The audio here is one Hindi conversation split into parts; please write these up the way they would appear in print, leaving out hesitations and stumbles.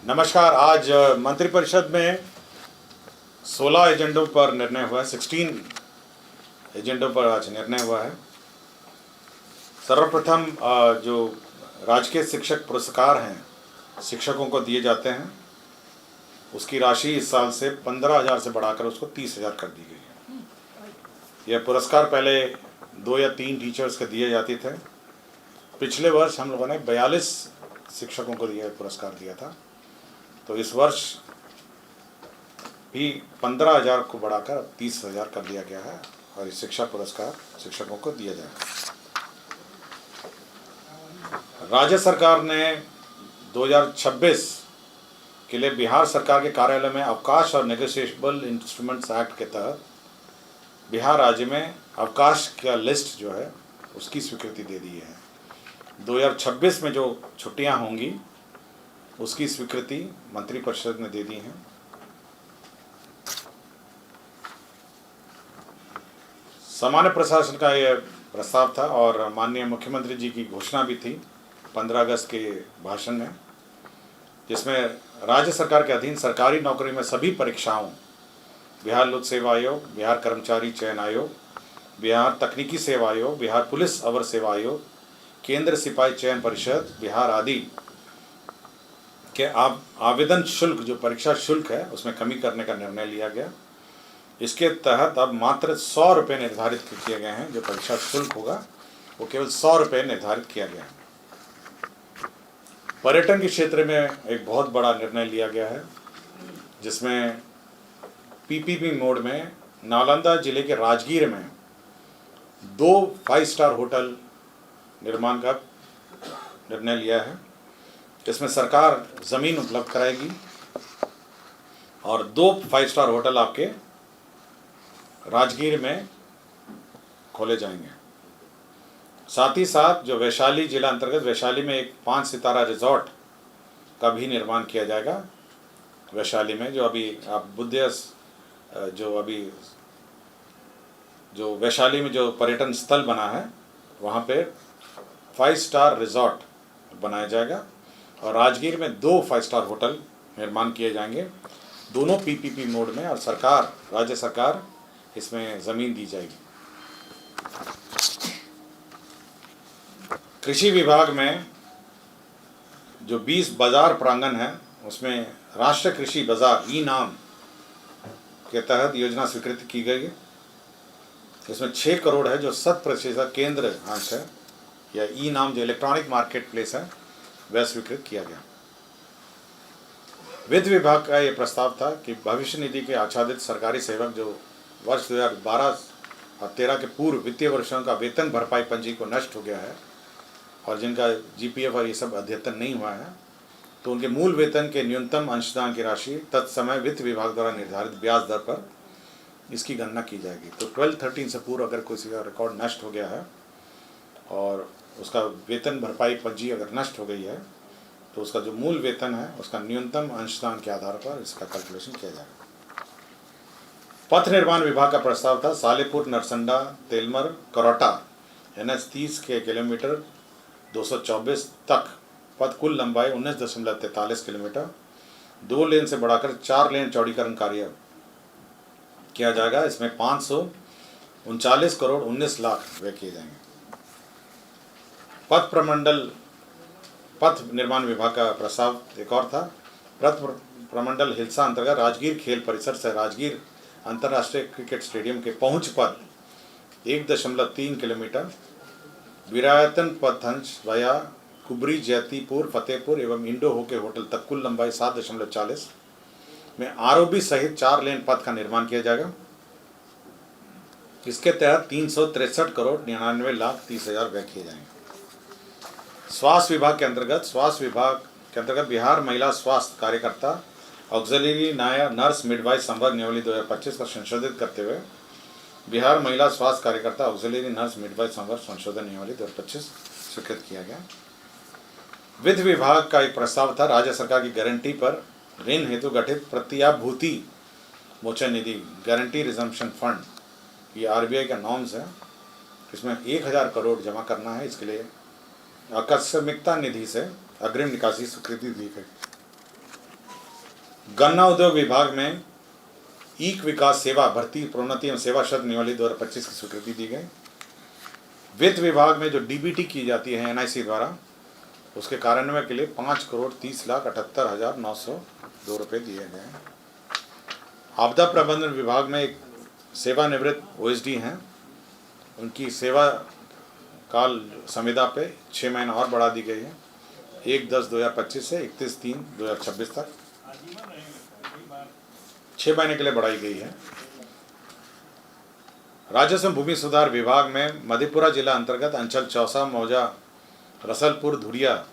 नमस्कार। आज मंत्रिपरिषद में 16 एजेंडों पर निर्णय हुआ है। 16 एजेंडों पर आज निर्णय हुआ है। सर्वप्रथम जो राजकीय शिक्षक पुरस्कार हैं शिक्षकों को दिए जाते हैं, उसकी राशि इस साल से 15,000 से बढ़ाकर उसको 30,000 कर दी गई है। यह पुरस्कार पहले 2 या 3 टीचर्स के दिए जाते थे। पिछले वर्ष हम लोगों ने 42 शिक्षकों को पुरस्कार दिया था, तो इस वर्ष भी 15,000 को बढ़ाकर 30,000 कर दिया गया है और इस शिक्षा पुरस्कार शिक्षकों को दिया जाएगा। राज्य सरकार ने 2026 के लिए बिहार सरकार के कार्यालय में अवकाश और नेगोशिएबल इंस्ट्रूमेंट्स एक्ट के तहत बिहार राज्य में अवकाश का लिस्ट जो है उसकी स्वीकृति दे दी है। 2026 में जो छुट्टियां होंगी उसकी स्वीकृति मंत्रिपरिषद ने दे दी है। सामान्य प्रशासन का यह प्रस्ताव था और माननीय मुख्यमंत्री जी की घोषणा भी थी 15 अगस्त के भाषण में, जिसमें राज्य सरकार के अधीन सरकारी नौकरी में सभी परीक्षाओं, बिहार लोक सेवा आयोग, बिहार कर्मचारी चयन आयोग, बिहार तकनीकी सेवा आयोग, बिहार पुलिस अवर सेवा आयोग, केंद्र सिपाही चयन परिषद, बिहार आदि के आवेदन शुल्क, जो परीक्षा शुल्क है, उसमें कमी करने का निर्णय लिया गया। इसके तहत अब मात्र 100 रुपये निर्धारित किए गए हैं। जो परीक्षा शुल्क होगा वो केवल 100 रुपये निर्धारित किया गया है। पर्यटन के क्षेत्र में एक बहुत बड़ा निर्णय लिया गया है, जिसमें पीपीपी मोड में नालंदा जिले के राजगीर में 2 5 स्टार होटल निर्माण का निर्णय लिया है। इसमें सरकार ज़मीन उपलब्ध कराएगी और 2 5 स्टार होटल आपके राजगीर में खोले जाएंगे। साथ ही साथ जो वैशाली जिला अंतर्गत वैशाली में एक 5 सितारा रिजॉर्ट का भी निर्माण किया जाएगा। वैशाली में जो अभी आप जो वैशाली में जो पर्यटन स्थल बना है वहाँ पे 5 स्टार रिजॉर्ट बनाया जाएगा और राजगीर में 2 5 स्टार होटल निर्माण किए जाएंगे, दोनों पीपीपी मोड में, और राज्य सरकार इसमें ज़मीन दी जाएगी। कृषि विभाग में जो 20 बाजार प्रांगण है उसमें राष्ट्रीय कृषि बाजार ई-नाम के तहत योजना स्वीकृत की गई है। इसमें 6 करोड़ है जो 100% केंद्र अंश है, या ई-नाम जो इलेक्ट्रॉनिक मार्केट प्लेस है वह स्वीकृत किया गया। वित्त विभाग का ये प्रस्ताव था कि भविष्य निधि के आच्छादित सरकारी सेवक जो वर्ष 2012 और 13 के पूर्व वित्तीय वर्षों का वेतन भरपाई पंजी को नष्ट हो गया है और जिनका जीपीएफ और ये सब अद्यतन नहीं हुआ है, तो उनके मूल वेतन के न्यूनतम अंशदान की राशि तत्समय वित्त विभाग द्वारा निर्धारित ब्याज दर पर इसकी गणना की जाएगी। तो 12-13 से पूर्व अगर किसी का रिकॉर्ड नष्ट हो गया है और उसका वेतन भरपाई पंजी अगर नष्ट हो गई है, तो उसका जो मूल वेतन है उसका न्यूनतम अंशदान के आधार पर इसका कैलकुलेशन किया जाएगा। पथ निर्माण विभाग का प्रस्ताव था सालेपुर, नरसंडा, तेलमर, करौटा NH 30 के किलोमीटर 224 तक पथ कुल लंबाई 19.43 किलोमीटर 2 लेन से बढ़ाकर 4 लेन चौड़ीकरण कार्य किया जाएगा। इसमें 539 करोड़ 19 लाख व्यय किए जाएंगे। पथ निर्माण विभाग का प्रस्ताव एक और था। पथ प्रमंडल हिलसा अंतर्गत राजगीर खेल परिसर से राजगीर अंतर्राष्ट्रीय क्रिकेट स्टेडियम के पहुंच पर 1.3 किलोमीटर विरायतन पथंश वाया कुबरी, जैतीपुर, फतेहपुर एवं इंडो होके होटल तक कुल लंबाई 7.40 में आरओबी सहित 4 लेन पथ का निर्माण किया जाएगा। इसके तहत 363 करोड़ 99 लाख 30 हजार व्यय किए जाएंगे। स्वास्थ्य विभाग के अंतर्गत बिहार महिला स्वास्थ्य कार्यकर्ता ऑक्सिलरी नर्स मिडवाइफ संवर्ग नियमावली 2025 को संशोधित करते हुए बिहार महिला स्वास्थ्य कार्यकर्ता ऑक्सिलरी नर्स मिडवाइफ संवर्ग संशोधन नियमावली 2025 स्वीकृत किया गया। वित्त विभाग का एक प्रस्ताव था राज्य सरकार की गारंटी पर ऋण हेतु गठित प्रत्याभूति मोचन निधि गारंटी रिजम्पशन फंड, ये RBI का नॉर्म्स है। इसमें 1000 करोड़ जमा करना है। इसके लिए आकस्मिकता निधि से अग्रिम निकासी स्वीकृति दी गई। गन्ना उद्योग विभाग में ईक विकास सेवा भर्ती प्रोन्नति एवं सेवा शब्द नियमावली 2025 की स्वीकृति दी गई। वित्त विभाग में जो डीबीटी की जाती है एनआईसी द्वारा, उसके कार्यान्वयन के लिए 5,30,78,902 रुपये दिए गए हैं। आपदा प्रबंधन विभाग में एक सेवानिवृत्त ओएसडी हैं, उनकी सेवा काल संविदा पे 6 महीने और बढ़ा दी गई है, 1/10/2025 से 31/3/2026 तक 6 महीने के लिए बढ़ाई गई है। राजस्व भूमि सुधार विभाग में मधेपुरा जिला अंतर्गत अंचल चौसा, मौजा, रसलपुर, धुरिया,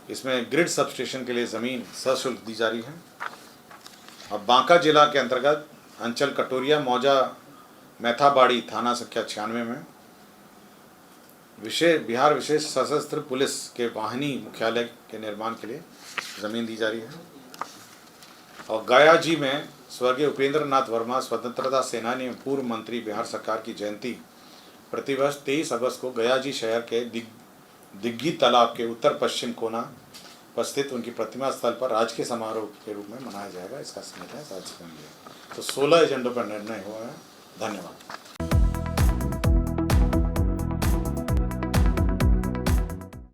इसमें ग्रिड सबस्टेशन के लिए ज़मीन सशुल्क दी जा रही है। और बांका जिला के अंतर्गत अंचल कटोरिया, मौजा, मैथाबाड़ी थाना संख्या 96 में बिहार विशेष सशस्त्र पुलिस के वाहिनी मुख्यालय के निर्माण के लिए ज़मीन दी जा रही है। और गया जी में स्वर्गीय उपेंद्र नाथ वर्मा स्वतंत्रता सेनानी एवं पूर्व मंत्री बिहार सरकार की जयंती प्रतिवर्ष 23 अगस्त को गया जी शहर के दिग्गी तालाब के उत्तर पश्चिम कोना पर स्थित उनकी प्रतिमा स्थल पर राजकीय समारोह के रूप में मनाया जाएगा। इसका निर्णय राज्य में लिया। तो 16 एजेंडों पर निर्णय हुआ है। धन्यवाद।